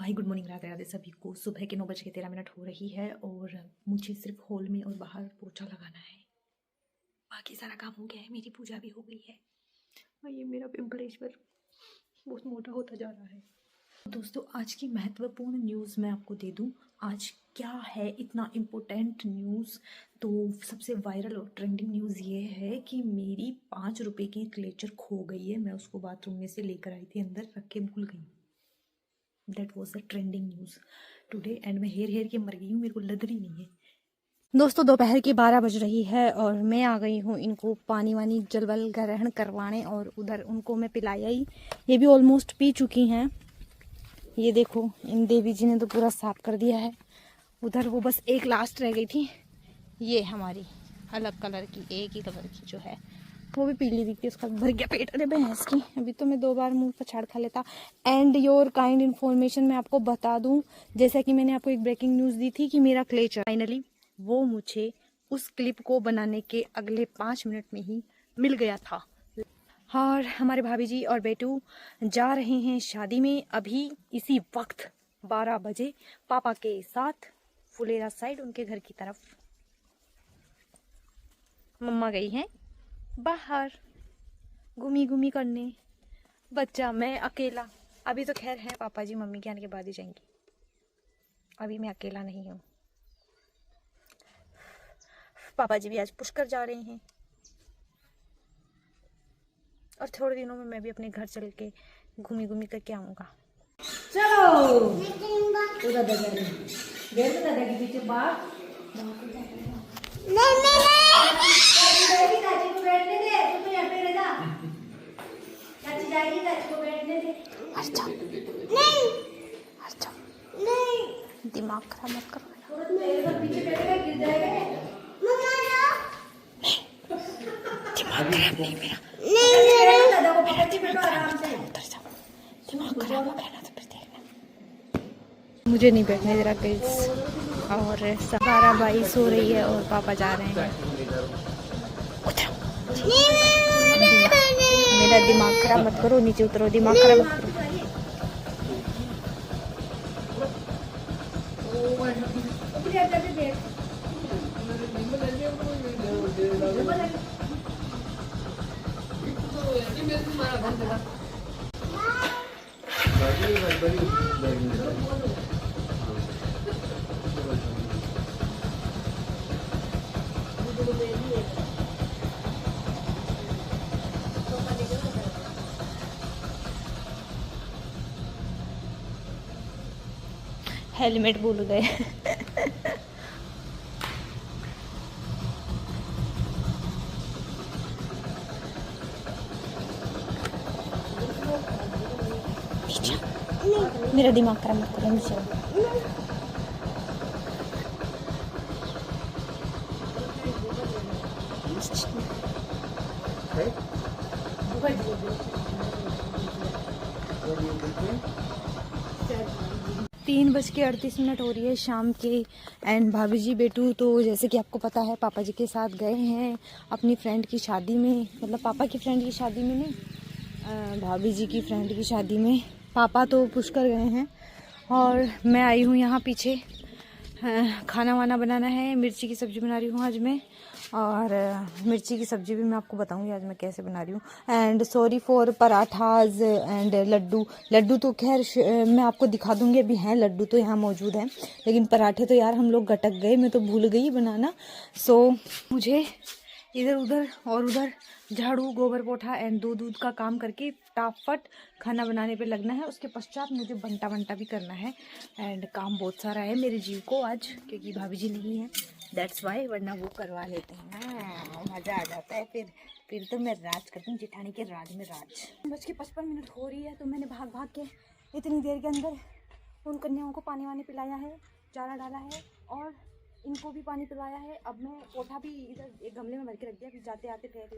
भाई good morning, Radhe Radhe सभी को। सुबह के 9:13 हो रही है और मुझे सिर्फ हॉल में और बाहर पोछा लगाना है। बाकी सारा काम हो गया है, मेरी पूजा भी हो गई है और ये मेरा पिंपलेश्वर बहुत मोटा होता जा रहा है। दोस्तों, आज की महत्वपूर्ण न्यूज़ मैं आपको दे दूं। आज क्या है इतना इम्पोर्टेंट न्यूज़? तो सबसे वायरल और ट्रेंडिंग न्यूज़ ये है कि मेरी 5 रुपए की क्लेचर खो गई है। मैं उसको बाथरूम में से लेकर आई थी, अंदर रख के भूल गई। That was the trending news today and मैं हेर हेर के मर गई हूँ, मेरे को लग रही नहीं है। दोस्तों, दोपहर की 12 बज रही है और मैं आ गई हूँ इनको पानी वानी जलवल ग्रहण करवाने, और उधर उनको मैं पिलाई आई। ये भी ऑलमोस्ट पी चुकी हैं। ये देखो, इन देवी जी ने तो पूरा साफ कर दिया है। उधर वो बस एक लास्ट रह गई थी, ये हमारी अलग कलर की, एक ही कलर की जो है, वो भी पीली दिखती है। उसका भर गया पेट। अरे भैंस की, अभी तो मैं 2 बार मुंह पछाड़ खा लेता। एंड योर काइंड इन्फॉर्मेशन मैं आपको बता दूं, जैसा कि मैंने आपको एक ब्रेकिंग न्यूज़ दी थी कि मेरा क्लेचर फाइनली वो मुझे उस क्लिप को बनाने के अगले 5 मिनट में ही मिल गया था। और हमारे भाभी जी और बेटू जा रहे हैं शादी में अभी इसी वक्त 12 बजे पापा के साथ फुलेरा साइड उनके घर की तरफ। मम्मा गई हैं बाहर घूमी घूमी करने, बच्चा मैं अकेला। अभी तो खैर है, पापा जी मम्मी के आने के बाद ही जाएंगी, अभी मैं अकेला नहीं हूँ। पापा जी भी आज पुष्कर जा रहे हैं और थोड़े दिनों में मैं भी अपने घर चल के घूमी घूमी करके आऊँगा। चलो उधर दादा के पीछे बात चाची को बैठने दे, तू तो यहाँ पे रह जा। चाची जाएगी, चाची को बैठने दे। अच्छा नहीं, अच्छा नहीं, दिमाग खराब मत करो। मेरे तो पीछे बैठेगा, गिर जाएगा। मम्मा दिमाग खराब नहीं मेरा। नहीं दादा को पकड़ के बैठो आराम से। उधर जाओ, दिमाग खराब हो गया ना तो फिर देखना। मुझे नहीं बैठने दे रहा गाइस। और 12:22 हो रही है और पापा जा रहे हैं। मेरा दिमाग खराब मत करो, नीचे उतरो, दिमाग खराब मत करो। हेलमेट भूल गए। मेरा दिमाग खराब मत करो, नीचे तीन 3:38 हो रही है शाम के। एंड भाभी जी बेटू तो जैसे कि आपको पता है पापा जी के साथ गए हैं अपनी फ्रेंड की शादी में, मतलब पापा की फ्रेंड की शादी में नहीं, भाभी जी की फ्रेंड की शादी में। पापा तो पुष्कर गए हैं और मैं आई हूँ यहाँ पीछे। खाना वाना बनाना है, मिर्ची की सब्ज़ी बना रही हूँ आज मैं, और मिर्ची की सब्ज़ी भी मैं आपको बताऊंगी आज मैं कैसे बना रही हूँ। And sorry for parathas and laddoo. लड्डू तो खैर मैं आपको दिखा दूंगी, अभी हैं लड्डू तो यहाँ मौजूद हैं, लेकिन पराठे तो यार हम लोग गटक गए, मैं तो भूल गई बनाना। सो मुझे इधर उधर और उधर झाड़ू गोबर पोछा एंड दूध का काम करके फटाफट खाना बनाने पे लगना है। उसके पश्चात मुझे बंटा बंटा भी करना है। एंड काम बहुत सारा है मेरे जीव को आज, क्योंकि भाभी जी नहीं है, दैट्स वाई, वरना वो करवा लेते हैं। मज़ा आ जाता है फिर तो मैं राज करती हूँ, जिठानी के राज में राज। 9:55 हो रही है तो मैंने भाग भाग के इतनी देर के अंदर उन कन्याओं को पानी वानी पिलाया है, चारा डाला है और इनको भी पानी पिलाया है। अब मैं पोठा भी इधर एक गमले में भर के रख दिया, फिर जाते आते फेंक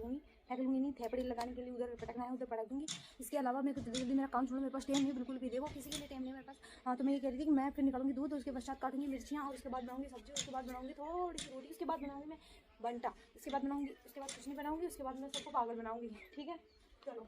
लूँगी नहीं, थेपड़ी लगाने के लिए उधर पटकना है, उधर पटक दूँगी। इसके अलावा मेरे को जल्दी जल्दी मेरा काम छोड़ो, मेरे पास टाइम नहीं बिल्कुल भी, देखो किसी के लिए टाइम नहीं मेरे पास। हाँ, तो मैं ये कह रही थी कि मैं फिर निकालूंगी दूध, उसके पश्चात काटूंगी मिर्चियाँ, और उसके बाद बनाऊंगी सब्जी, उसके बाद बनाऊंगी थोड़ी सी रोटी, उसके बाद बनाऊंगी मैं बंटा, इसके बाद बनाऊंगी, उसके बाद कुछ नहीं बनाऊंगी, उसके बाद मैं सबको पागल बनाऊंगी। ठीक है, चलो।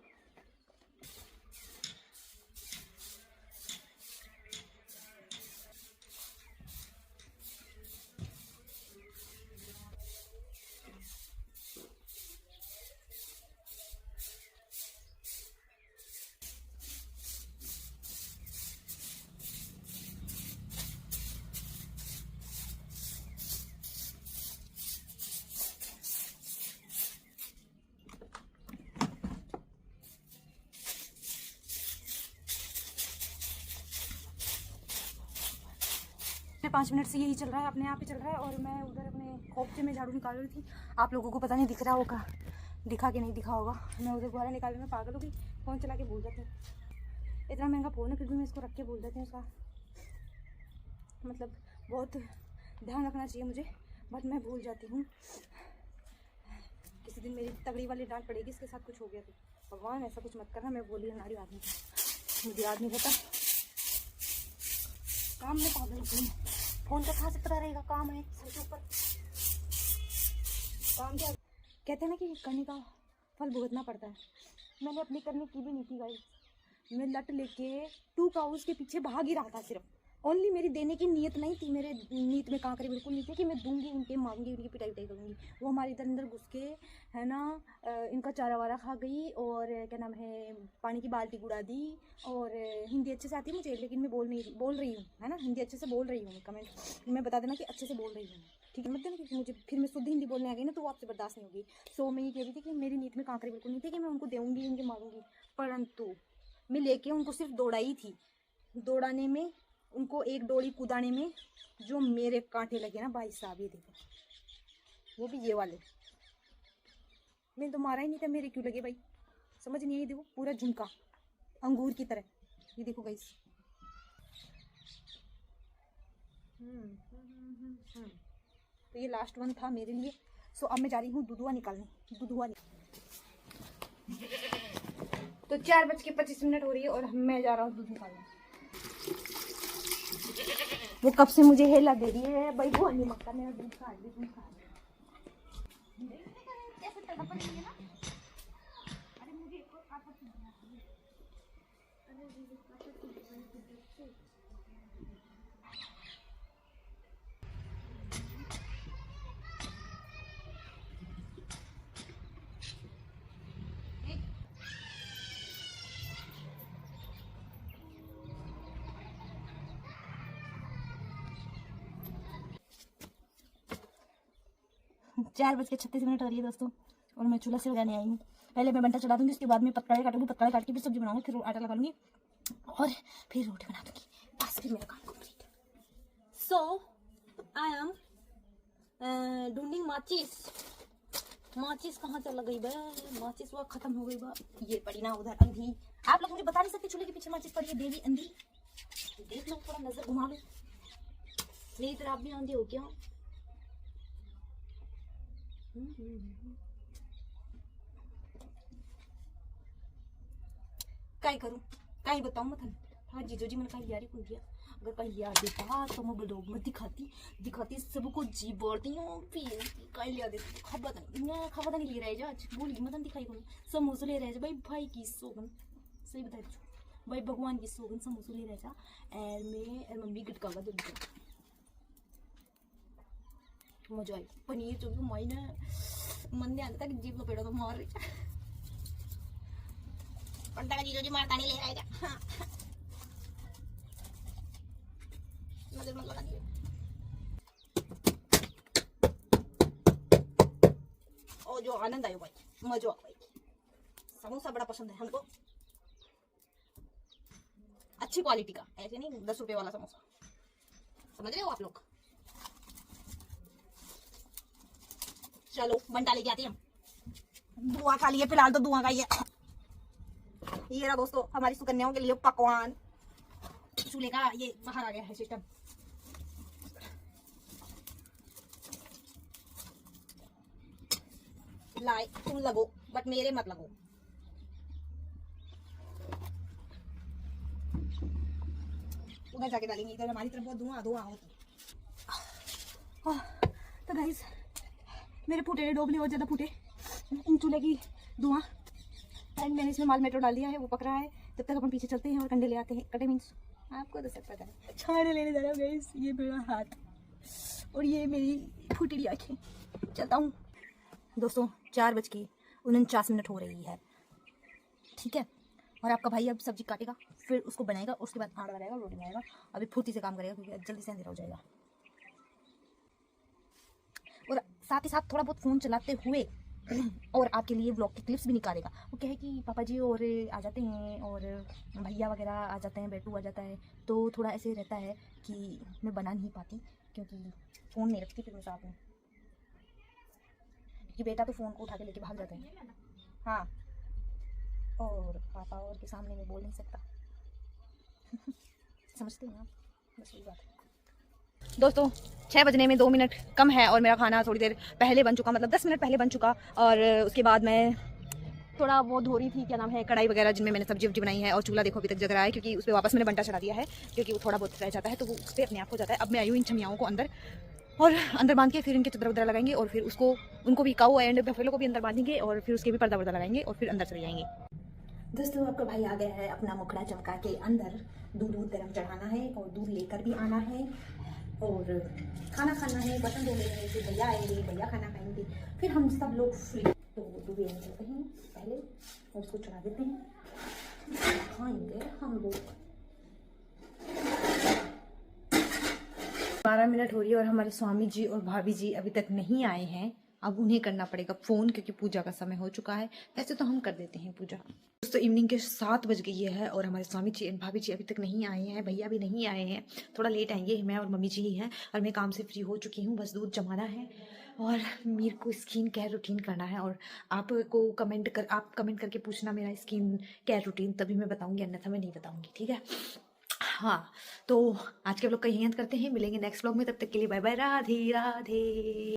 5 मिनट से यही चल रहा है, अपने आप ही चल रहा है। और मैं उधर अपने खोपचे में झाड़ू निकाल रही थी। आप लोगों को पता नहीं दिख रहा होगा, दिखा कि नहीं दिखा होगा। मैं उधर गुब्बारा निकालने में पागल हो गई, फ़ोन चला के भूल जाती हूँ। इतना महंगा फ़ोन है फिर भी मैं इसको रख के भूल जाती हूँ। उसका मतलब बहुत ध्यान रखना चाहिए मुझे, बट मैं भूल जाती हूँ। किसी दिन मेरी तगड़ी वाली डांट पड़ेगी, इसके साथ कुछ हो गया तो। भगवान ऐसा कुछ मत करना, मैं बोली नारी आदमी, मुझे याद नहीं रहता। काम में पागल हूँ, फोन का कहाँ से पता रहेगा, काम है सर के ऊपर। काम क्या कहते हैं ना कि करने का फल भुगतना पड़ता है। मैंने अपनी करने की भी नहीं थी गाइस, मैं लट लेके 2 काउस के पीछे भाग ही रहा था सिर्फ। ओनली मेरी देने की नीयत नहीं थी, मेरे नीयत में कांकरे बिल्कुल नहीं थे कि मैं दूंगी उनके, मांगूंगी उनकी, पिटाई पिटाई करूँगी। वो हमारे इधर अंदर घुस के है ना, इनका चारा वारा खा गई और क्या नाम है, पानी की बाल्टी गुड़ा दी। और हिंदी अच्छे से आती है मुझे, लेकिन मैं बोल रही हूँ है ना, हिंदी अच्छे से बोल रही हूँ। कमेंट में बता देना कि अच्छे से बोल रही हूँ, ठीक है? मत देना क्योंकि मुझे फिर मैं शुद्ध हिंदी बोलने आ गई ना तो वो आपसे बर्दाश्त नहीं होगी। सो मैं ये कह रही थी कि मेरी नीयत में कांकरे बिल्कुल नहीं थे कि मैं उनको दूँगी, उनके मारूँगी। परंतु मैं लेके उनको सिर्फ दौड़ाई थी। दौड़ाने में, उनको एक डोरी कूदाने में जो मेरे कांटे लगे ना भाई साहब, ये देखो, वो भी ये वाले। मैंने तो मारा ही नहीं था, मेरे क्यों लगे भाई, समझ नहीं आई। देखो पूरा झुमका अंगूर की तरह, ये देखो गाइस। तो ये लास्ट वन था मेरे लिए। सो अब मैं जा रही हूँ दूधुआ निकालने, दूधुआ। तो 4:25 हो रही है और मैं जा रहा हूँ दूध निकालने। वो कब से मुझे हेला दे रही है भाई, वो नहीं मक्का, मेरा दूध खा ले, दूध खा ले। अरे मुझे एक और चार 4:36 हो रही है दोस्तों, और मैं चूल्हा से लगाने आई हूँ। पहले मैं बंटा चढ़ा दूंगी, उसके बाद में पत्ताड़े काटूंगी, पत्ताड़े काट के फिर सब्जी बनाऊंगी, फिर आटा लगा लूंगी और फिर रोटी बना दूंगी। बस फिर मेरा काम कंप्लीट। सो आई एम ढूंढिंग माचिस। माचिस कहाँ चल गई बे, माचिस वो खत्म हो गई बा। ये पड़ी ना उधर अंधी। आप लोग मुझे बता नहीं सकते चूल्हे के पीछे माचिस पड़ी है, देवी अंधी। देख लो, थोड़ा नजर घुमा लो, मेरी तरह आप भी अंधे हो क्या? काय करूं, काय बताऊं मैं थाने। हाँ जीजो जी, मैंने कहीं यारी कुल दिया। अगर कहीं यार देता तो मैं ब्लॉग में दिखाती सबको जी बोलती हूँ। फिर कहीं लिया देती खबर नहीं ले रहे जा, बोल मत दिखाई करूँ। समोसे ले रहे जा भाई की सोगन, सही बता रही भाई, भगवान की सोगन समोसे ले रहे जा। और मैं मम्मी गटका का दूध मजा आई। पनीर जो भी माई ने मन नहीं आता था कि जीभ लपेटा तो मार रही पंटा का जीजो जी मारता नहीं ले रहा है। हाँ। नजर मत लगा दिए। और जो आनंद आयो भाई, मजा आ भाई। समोसा बड़ा पसंद है हमको, अच्छी क्वालिटी का, ऐसे नहीं 10 रुपए वाला समोसा, समझ रहे हो आप लोग। चलो बंटा लेके आते हैं हम। दुआ खा लिए फिलहाल तो, दुआ खाइए। ये रहा दोस्तों हमारी सुकन्याओं के लिए पकवान। चूल्हे का ये बाहर आ गया है सिस्टम। लाए तुम लगो बट मेरे मत लगो। उधर जाके डालेंगे, इधर हमारी तरफ बहुत धुआं होता। तो गाइस मेरे फूटे डोब लिए, और ज्यादा फूटे चूल्हे की धुआं। एंड मैंने इसमें माल मेट्रो डाल दिया है, वो पक रहा है। जब तक अपन पीछे चलते हैं और कंडे ले आते हैं। कंडे मीन्स आपको तो सब पता है, छाने लेने जा रहा हूँ गाइस। ये मेरा हाथ और ये मेरी फूटी आँखें। चलता हूँ दोस्तों। 4:49 हो रही है, ठीक है। और आपका भाई अब सब्जी काटेगा, फिर उसको बनाएगा, उसके बाद आटा लगाएगा, रोटी बनाएगा। अभी फुर्ती से काम करेगा क्योंकि जल्दी से अंधेरा हो जाएगा। और साथ ही साथ थोड़ा बहुत फ़ोन चलाते हुए और आपके लिए व्लॉग की क्लिप्स भी निकालेगा। वो क्या है कि पापा जी और आ जाते हैं और भैया वगैरह आ जाते हैं, बेटू आ जाता है, तो थोड़ा ऐसे रहता है कि मैं बना नहीं पाती क्योंकि फ़ोन नहीं रखती फिर मैं साथ में, क्योंकि बेटा तो फ़ोन को उठा के लेके भाग जाता है। हाँ, और पापा और के सामने मैं बोल नहीं सकता। समझते हैं आप, बस वही बात है। दोस्तों 6 बजने में 2 मिनट कम है और मेरा खाना थोड़ी देर पहले बन चुका, मतलब 10 मिनट पहले बन चुका। और उसके बाद मैं थोड़ा वो धो रही थी, क्या नाम है, कढ़ाई वगैरह जिनमें मैंने सब्जी वब्जी बनाई है। और चूल्हा देखो अभी तक जग रहा है क्योंकि उस पर वापस मैंने बंटा चढ़ा दिया है, क्योंकि वो थोड़ा बहुत रह जाता है तो वो उस पर अपने आप हो जाता है। अब मैं आई हूँ इन छमियाओं को अंदर, और अंदर बांध के फिर इनके चदर वदर लगाएंगे और फिर उसको उनको भी काऊ एंड बफेलो को भी अंदर बांधेंगे और फिर उसके भी पर्दा वर्दा लगाएंगे और फिर अंदर चले जाएंगे। दोस्तों आपका भाई आ गया है अपना मुखड़ा चमका के अंदर। दूध गर्म चढ़ाना है और दूध लेकर भी आना है और खाना खाना है, बर्तन धो लेने हैं, फिर भैया आएंगे, भैया खाना खाएंगे, फिर हम सब लोग फ्री। तो दूध लेने चलते हैं पहले और उसको चढ़ा देते हैं, खाएंगे हम लोग। 12 मिनट हो रही है और हमारे स्वामी जी और भाभी जी अभी तक नहीं आए हैं। अब उन्हें करना पड़ेगा फ़ोन क्योंकि पूजा का समय हो चुका है। वैसे तो हम कर देते हैं पूजा। दोस्तों इवनिंग के 7 बज गई है और हमारे स्वामी जी एंड भाभी जी अभी तक नहीं आए हैं, भैया भी नहीं आए हैं, थोड़ा लेट आएंगे। मैं और मम्मी जी ही हैं और मैं काम से फ्री हो चुकी हूँ, बस दूध जमाना है और मेरे को स्किन केयर रूटीन करना है। और आपको आप कमेंट करके पूछना मेरा स्किन केयर रूटीन, तभी मैं बताऊँगी, अन्यथा मैं नहीं बताऊँगी, ठीक है। हाँ, तो आज के व्लॉग का यही अंत करते हैं, मिलेंगे नेक्स्ट व्लॉग में, तब तक के लिए बाय बाय, राधे राधे।